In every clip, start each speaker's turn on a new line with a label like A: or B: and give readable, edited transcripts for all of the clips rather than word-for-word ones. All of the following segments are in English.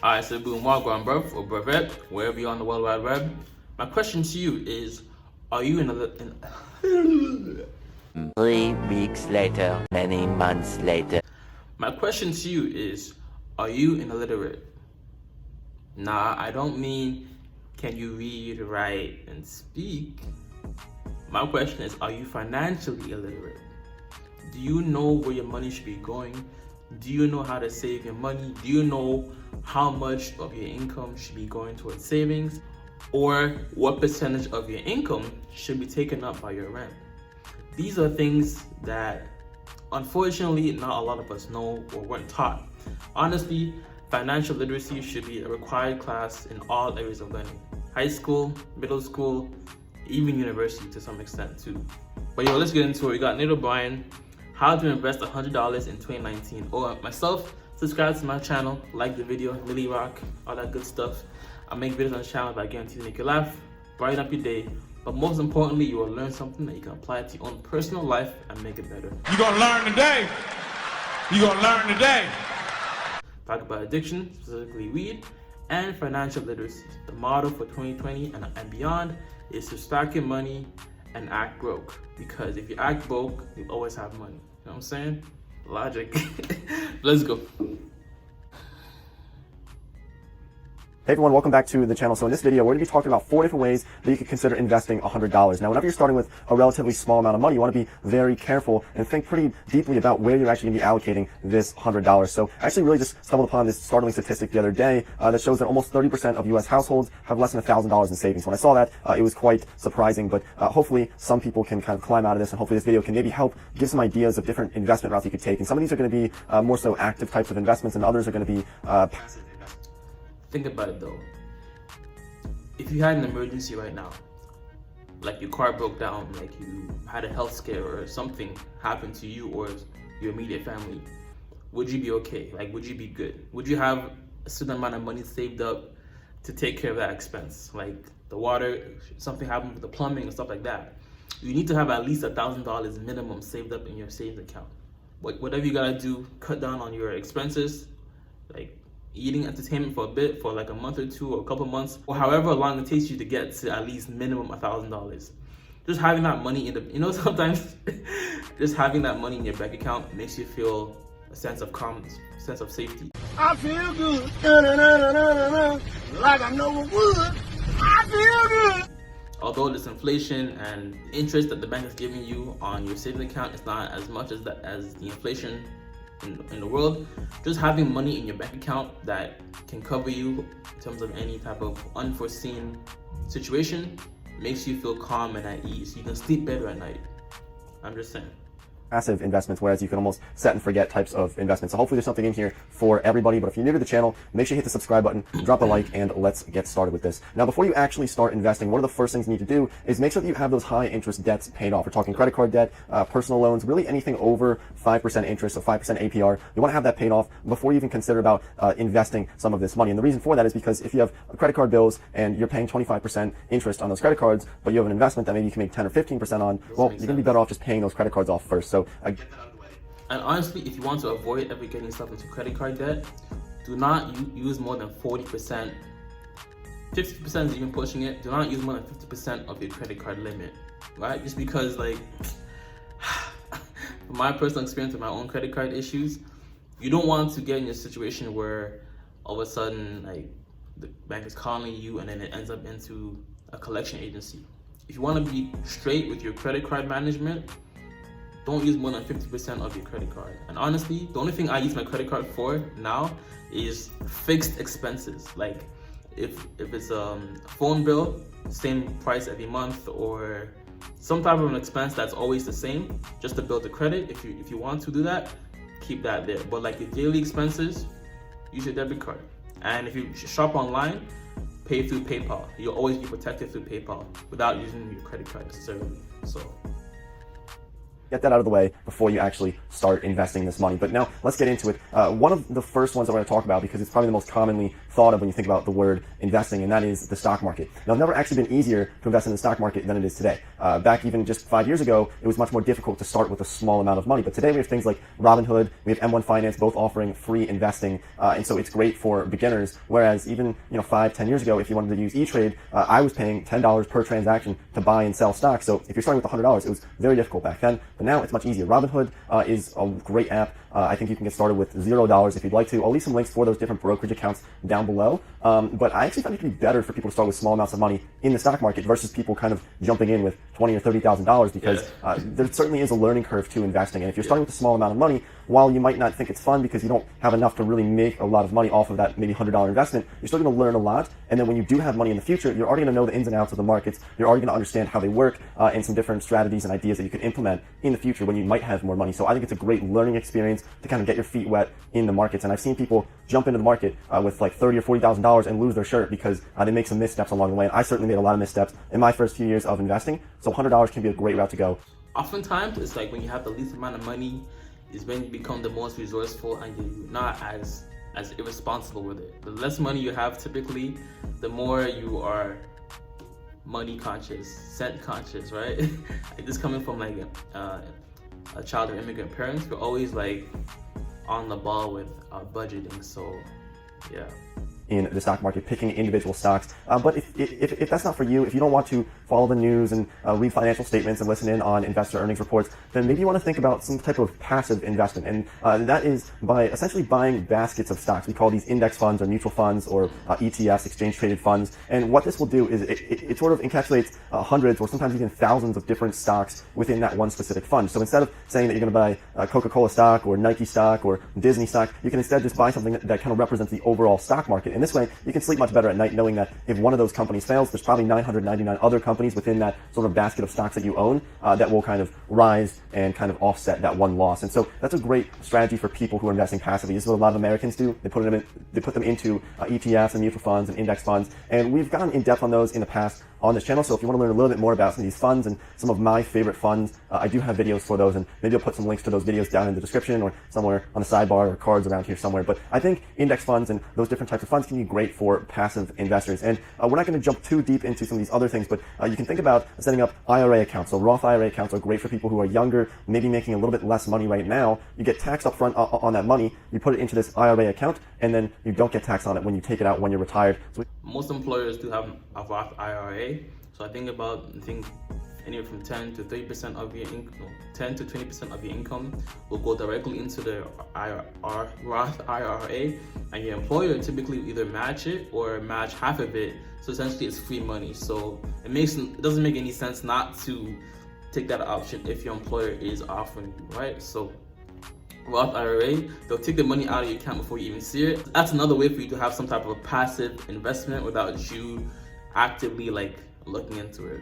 A: Alright, so boom, Wagwan, bruv, or brevet, wherever you're on the World Wide Web. My question to you is, are you in a...
B: 3 weeks later, many months later.
A: My question to you is, are you an illiterate? Nah, I don't mean can you read, write, and speak. My question is, are you financially illiterate? Do you know where your money should be going? Do you know how to save your money? Do you know how much of your income should be going towards savings? Or what percentage of your income should be taken up by your rent? These are things that unfortunately not a lot of us know or weren't taught. Honestly, financial literacy should be a required class in all areas of learning. High school, middle school, even university to some extent too. But yo, let's get into it. We got little Bryant, how to invest $100 in 2019. Or myself, subscribe to my channel, like the video, Millie Rock, all that good stuff. I make videos on the channel that I guarantee to make you laugh, brighten up your day, but most importantly, you will learn something that you can apply to your own personal life and make it better.
C: You're gonna learn today. You're gonna learn today.
A: Talk about addiction, specifically weed, and financial literacy. The motto for 2020 and beyond is to stack your money and act broke. Because if you act broke, you'll always have money. You know what I'm saying? Logic. Let's go.
D: Hey everyone, welcome back to the channel. So in this video, we're going to be talking about 4 different ways that you can consider investing $100. Now, whenever you're starting with a relatively small amount of money, you want to be very careful and think pretty deeply about where you're actually going to be allocating this $100. So I actually really just stumbled upon this startling statistic the other day that shows that almost 30% of US households have less than $1,000 in savings. When I saw that, it was quite surprising, but hopefully some people can kind of climb out of this, and hopefully this video can maybe help give some ideas of different investment routes you could take. And some of these are going to be more so active types of investments, and others are going to be passive investments.
A: Think about it though. If you had an emergency right now, like your car broke down, like you had a health scare or something happened to you or your immediate family, would you be okay? Like, would you be good? Would you have a certain amount of money saved up to take care of that expense? Like the water, something happened with the plumbing and stuff like that. You need to have at least $1,000 minimum saved up in your savings account. Whatever you gotta do, cut down on your expenses, like eating, entertainment for a bit, for like a month or two or a couple months, or however long it takes you to get to at least minimum $1,000. Just having that money in the, sometimes just having that money in your bank account makes you feel a sense of calmness, a sense of safety.
E: I feel good, like I know it would. I feel good.
A: Although this inflation and interest that the bank is giving you on your savings account is not as much as the inflation in the world, just having money in your bank account that can cover you in terms of any type of unforeseen situation makes you feel calm and at ease. You can sleep better at night. I'm just saying.
D: Passive investments, whereas you can almost set and forget types of investments. So hopefully there's something in here for everybody, but if you're new to the channel, make sure you hit the subscribe button, drop a like, and let's get started with this. Now, before you actually start investing, one of the first things you need to do is make sure that you have those high interest debts paid off. We're talking credit card debt, personal loans, really anything over 5% interest, so 5% APR. You want to have that paid off before you even consider about investing some of this money. And the reason for that is because if you have credit card bills and you're paying 25% interest on those credit cards, but you have an investment that maybe you can make 10 or 15% on, well, you're going to be better off just paying those credit cards off first. So get that out of the way.
A: And honestly, if you want to avoid ever getting yourself into credit card debt, do not use more than 40%. 50% is even pushing it. Do not use more than 50% of your credit card limit, right? Just because, like, from my personal experience with my own credit card issues, you don't want to get in a situation where all of a sudden, like, the bank is calling you and then it ends up into a collection agency. If you want to be straight with your credit card management, don't use more than 50% of your credit card. And honestly, the only thing I use my credit card for now is fixed expenses. Like if it's a phone bill, same price every month, or some type of an expense that's always the same, just to build the credit. If you want to do that, keep that there. But like your daily expenses, use your debit card. And if you shop online, pay through PayPal. You'll always be protected through PayPal without using your credit card necessarily. So
D: get that out of the way before you actually start investing this money. But now let's get into it. One of the first ones I want to talk about, because it's probably the most commonly thought of when you think about the word investing, and that is the stock market. Now, it's never actually been easier to invest in the stock market than it is today. Back even just 5 years ago, it was much more difficult to start with a small amount of money. But today we have things like Robinhood, we have M1 Finance, both offering free investing, and so it's great for beginners. Whereas even 5-10 years ago, if you wanted to use E-Trade, I was paying $10 per transaction to buy and sell stocks. So if you're starting with $100, it was very difficult back then. But now it's much easier. Robinhood is a great app. I think you can get started with $0 if you'd like to. I'll leave some links for those different brokerage accounts down below. But I actually find it to be better for people to start with small amounts of money in the stock market versus people kind of jumping in with $20,000 or $30,000, because there certainly is a learning curve to investing. And if you're starting with a small amount of money, while you might not think it's fun because you don't have enough to really make a lot of money off of that maybe $100 investment, you're still going to learn a lot. And then when you do have money in the future, you're already going to know the ins and outs of the markets. You're already going to understand how they work, and some different strategies and ideas that you can implement in the future when you might have more money. So I think it's a great learning experience to kind of get your feet wet in the markets. And I've seen people jump into the market with like $30,000 or $40,000 and lose their shirt because they make some missteps along the way. And I certainly made a lot of missteps in my first few years of investing. So $100 can be a great route to go.
A: Oftentimes, it's like when you have the least amount of money is when you become the most resourceful and you're not as irresponsible with it. The less money you have, typically, the more you are money conscious, cent conscious, right? Like this coming from like a child of immigrant parents, we're always like on the ball with budgeting. So yeah,
D: in the stock market, picking individual stocks. But if that's not for you, if you don't want to follow the news and read financial statements and listen in on investor earnings reports, then maybe you want to think about some type of passive investment. And that is by essentially buying baskets of stocks. We call these index funds or mutual funds or ETFs, exchange traded funds. And what this will do is it sort of encapsulates hundreds or sometimes even thousands of different stocks within that one specific fund. So instead of saying that you're going to buy a Coca-Cola stock or Nike stock or Disney stock, you can instead just buy something that kind of represents the overall stock market. And this way, you can sleep much better at night knowing that if one of those companies fails, there's probably 999 other companies within that sort of basket of stocks that you own that will kind of rise and kind of offset that one loss. And so that's a great strategy for people who are investing passively. This is what a lot of Americans do. They put them into ETFs and mutual funds and index funds. And we've gone in depth on those in the past on this channel. So if you want to learn a little bit more about some of these funds and some of my favorite funds, I do have videos for those, and maybe I'll put some links to those videos down in the description or somewhere on the sidebar or cards around here somewhere. But I think index funds and those different types of funds can be great for passive investors. And we're not going to jump too deep into some of these other things, but you can think about setting up IRA accounts. So Roth IRA accounts are great for people who are younger, maybe making a little bit less money right now. You get taxed up front on that money. You put it into this IRA account, and then you don't get taxed on it when you take it out when you're retired. So
A: most employers do have a Roth IRA. So I think anywhere from 10 to 30% of your income, 10 to 20% of your income will go directly into the Roth IRA, and your employer typically either match it or match half of it. So essentially, it's free money. So it doesn't make any sense not to take that option if your employer is offering you, right? So Roth IRA, they'll take the money out of your account before you even see it. That's another way for you to have some type of a passive investment without you actively like looking into it.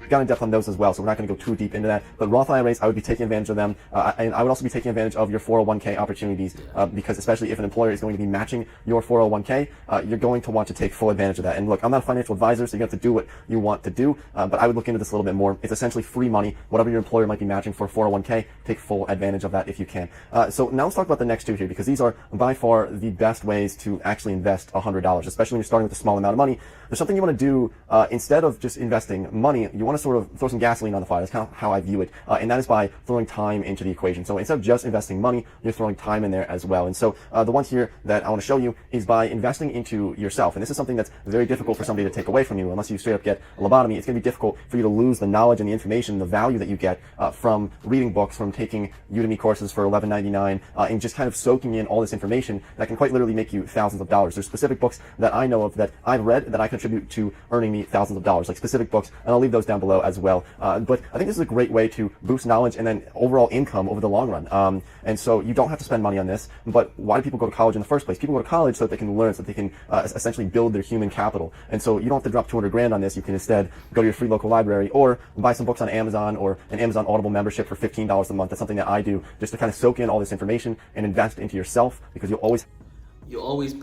D: Got in depth on those as well, so we're not going to go too deep into that. But Roth IRAs, I would be taking advantage of them, and I would also be taking advantage of your 401k opportunities, because especially if an employer is going to be matching your 401k, you're going to want to take full advantage of that. And look, I'm not a financial advisor, so you have to do what you want to do, but I would look into this a little bit more. It's essentially free money. Whatever your employer might be matching for 401k, take full advantage of that if you can. So now let's talk about the next two here, because these are by far the best ways to actually invest $100, especially when you're starting with a small amount of money. There's something you want to do instead of just investing money. You want to sort of throw some gasoline on the fire. That's kind of how I view it. And that is by throwing time into the equation. So instead of just investing money, you're throwing time in there as well. And so the ones here that I want to show you is by investing into yourself. And this is something that's very difficult for somebody to take away from you. Unless you straight up get a lobotomy, it's going to be difficult for you to lose the knowledge and the information, the value that you get from reading books, from taking Udemy courses for $11.99, and just kind of soaking in all this information that can quite literally make you thousands of dollars. There's specific books that I know of that I've read that I contribute to earning me thousands of dollars, like specific books, and I'll leave those down below as well. But I think this is a great way to boost knowledge and then overall income over the long run. And so you don't have to spend money on this, but why do people go to college in the first place? People go to college so that they can learn, so that they can essentially build their human capital. And so you don't have to drop 200 grand on this. You can instead go to your free local library or buy some books on Amazon or an Amazon Audible membership for $15 a month. That's something that I do just to kind of soak in all this information and invest into yourself, because you'll always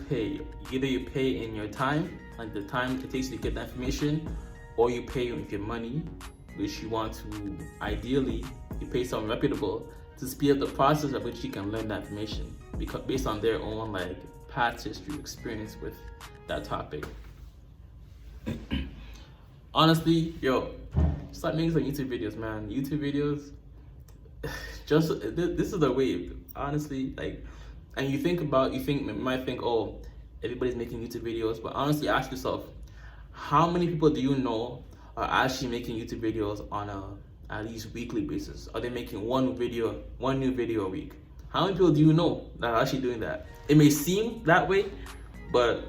A: pay. Either you pay in your time, like the time it takes you to get that information, or you pay with your money, which you want to ideally you pay someone reputable to speed up the process of which you can learn that information because based on their own like past history experience with that topic. Honestly, yo, start making some YouTube videos, man. YouTube videos, just this is the wave. Honestly, like, and you might think, oh, everybody's making YouTube videos, but honestly, ask yourself, how many people do you know are actually making YouTube videos on a at least weekly basis? Are they making one new video a week? How many people do you know that are actually doing that? It may seem that way, but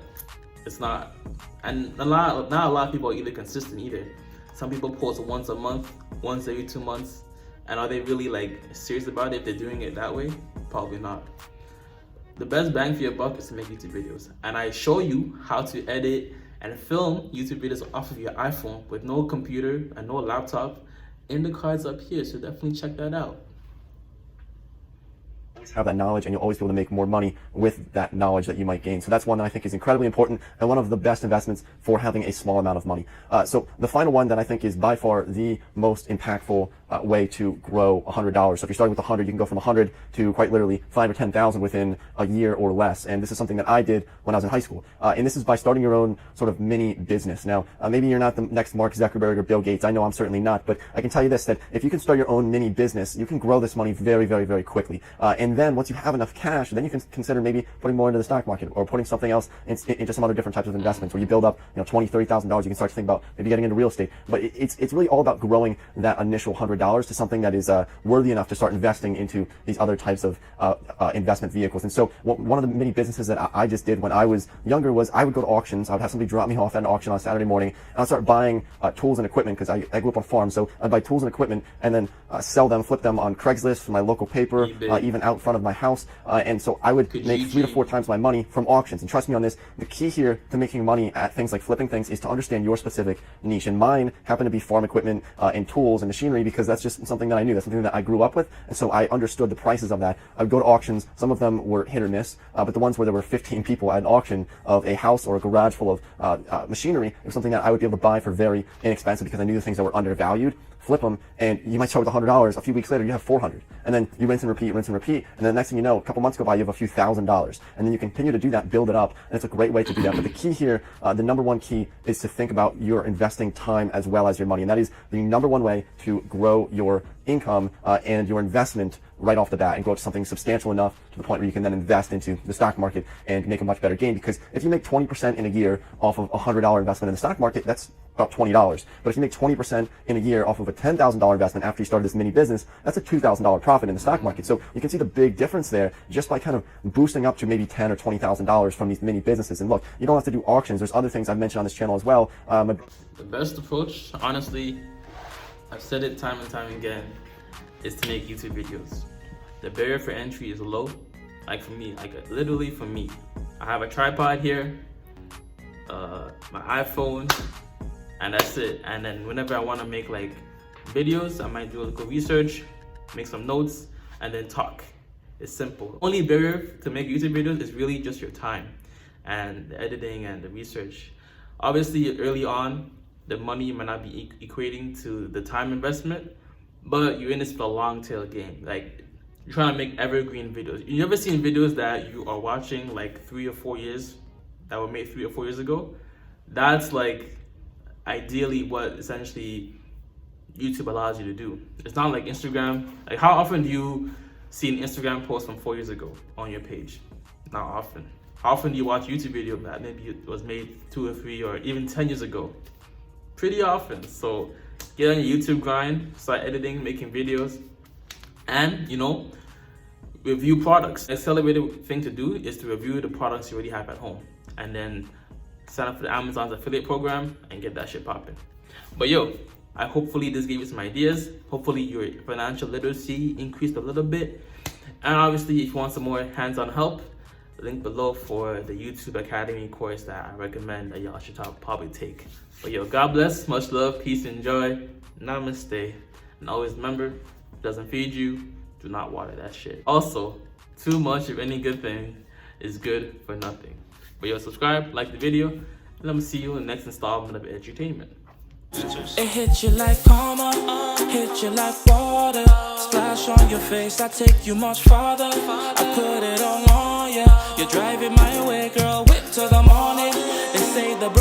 A: it's not. And not a lot of people are either consistent either. Some people post once a month, once every 2 months. And are they really like serious about it if they're doing it that way? Probably not. The best bang for your buck is to make YouTube videos. And I show you how to edit and film YouTube videos off of your iPhone with no computer and no laptop in the cards up here. So definitely check that out.
D: Have that knowledge, and you'll always be able to make more money with that knowledge that you might gain. So that's one that I think is incredibly important and one of the best investments for having a small amount of money. So the final one that I think is by far the most impactful way to grow $100. So if you're starting with 100, you can go from 100 to quite literally 5 or 10,000 within a year or less. And this is something that I did when I was in high school. And this is by starting your own sort of mini business. Now, maybe you're not the next Mark Zuckerberg or Bill Gates. I know I'm certainly not, but I can tell you this, that if you can start your own mini business, you can grow this money very, very, very quickly. And then once you have enough cash, then you can consider maybe putting more into the stock market or putting something else into some other different types of investments where you build up, $20,000, $30,000. You can start to think about maybe getting into real estate. But it's really all about growing that initial $100 to something that is worthy enough to start investing into these other types of investment vehicles. And so one of the many businesses that I just did when I was younger was I would go to auctions. I would have somebody drop me off at an auction on a Saturday morning, and I'd start buying tools and equipment because I grew up on a farm. So I'd buy tools and equipment and then sell them, flip them on Craigslist, for my local paper, even out front of my house. And so I would make 3 to 4 times my money from auctions. And trust me on this, the key here to making money at things like flipping things is to understand your specific niche. And mine happened to be farm equipment and tools and machinery because that's just something that I knew. That's something that I grew up with. And so I understood the prices of that. I would go to auctions. Some of them were hit or miss, but the ones where there were 15 people at an auction of a house or a garage full of machinery, it was something that I would be able to buy for very inexpensive because I knew the things that were undervalued. Flip them, and you might start with $100. A few weeks later, you have $400, and then you rinse and repeat, and then the next thing you know, a couple months go by, you have a few $1,000s, and then you continue to do that, build it up, and it's a great way to do that. But the key here, the number one key, is to think about your investing time as well as your money, and that is the number one way to grow your income and your investment right off the bat and grow to something substantial enough to the point where you can then invest into the stock market and make a much better gain. Because if you make 20% in a year off of a $100 investment in the stock market, that's about $20. But if you make 20% in a year off of a $10,000 investment after you started this mini business, that's a $2,000 profit in the stock market. So you can see the big difference there just by kind of boosting up to maybe $10,000 or $20,000 from these mini businesses. And look, you don't have to do auctions. There's other things I've mentioned on this channel as well.
A: The best approach, honestly, I've said it time and time again, is to make YouTube videos. The barrier for entry is low. Like for me, literally for me, I have a tripod here, my iPhone, and that's it. And then whenever I want to make like videos, I might do a little research, make some notes, and then talk. It's simple. The only barrier to make YouTube videos is really just your time and the editing and the research. Obviously, early on, the money might not be equating to the time investment, but you're in this for a long tail game. Like, you're trying to make evergreen videos. You ever seen videos that you are watching like 3 or 4 years, that were made 3 or 4 years ago? That's like ideally what essentially YouTube allows you to do. It's not like Instagram. Like, how often do you see an Instagram post from 4 years ago on your page? Not often. How often do you watch a YouTube video that maybe it was made 2 or 3 or even 10 years ago? Pretty often. So get on your YouTube grind, start editing, making videos, and review products. The accelerated thing to do is to review the products you already have at home, and then sign up for the Amazon's affiliate program and get that shit popping. But hopefully this gave you some ideas. Hopefully your financial literacy increased a little bit. And obviously, if you want some more hands-on help, link below for the YouTube Academy course that I recommend that y'all should probably take. But God bless, much love, peace and joy, namaste. And always remember, if it doesn't feed you, do not water that shit. Also, too much of any good thing is good for nothing. But subscribe, like the video, and I'm gonna see you in the next installment of edutainment.
F: It hit you like karma, hit you like water. Splash on your face, I take you much farther. I put it all on ya. You're driving my way, girl, whip till the morning. They say the birth